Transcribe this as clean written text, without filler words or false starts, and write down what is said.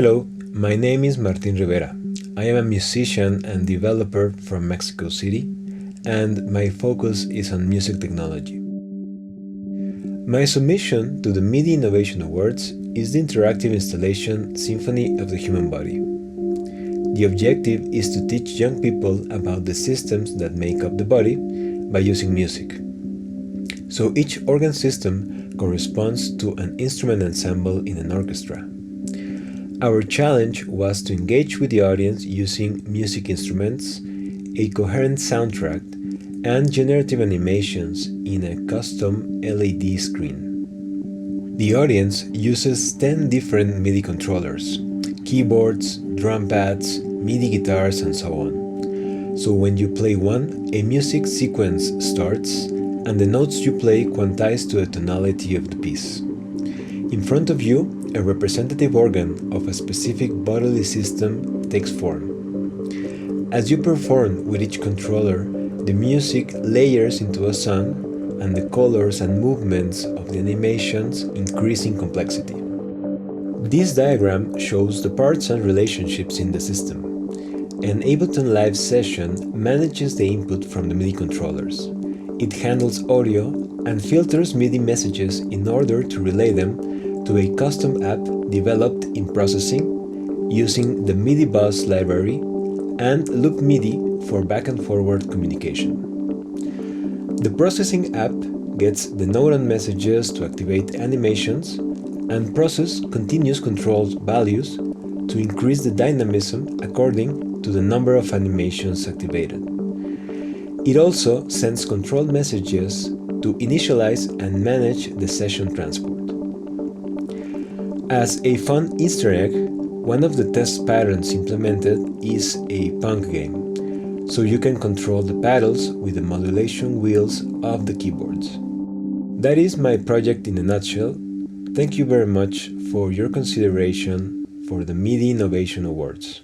Hello, my name is Martin Riviera. I am a musician and developer from Mexico City, and my focus is on music technology. My submission to the MIDI Innovation Awards is the interactive installation Symphony of the Human Body. The objective is to teach young people about the systems that make up the body by using music. So each organ system corresponds to an instrument ensemble in an orchestra. Our challenge was to engage with the audience using music instruments, a coherent soundtrack, and generative animations in a custom LED screen. The audience uses 10 different MIDI controllers, keyboards, drum pads, MIDI guitars, and so on. So when you play one, a music sequence starts, and the notes you play quantize to the tonality of the piece. In front of you, a representative organ of a specific bodily system takes form. As you perform with each controller, the music layers into a song, and the colors and movements of the animations increase in complexity. This diagram shows the parts and relationships in the system. An Ableton Live session manages the input from the MIDI controllers. It handles audio and filters MIDI messages in order to relay them to a custom app developed in processing using the MIDI bus library and Loop MIDI for back and forward communication. The processing app gets the neuron messages to activate animations and process continuous control values to increase the dynamism according to the number of animations activated. It also sends control messages to initialize and manage the session transport. As a fun Easter egg, one of the test patterns implemented is a punk game, so you can control the paddles with the modulation wheels of the keyboards. That is my project in a nutshell. Thank you very much for your consideration for the MIDI Innovation Awards.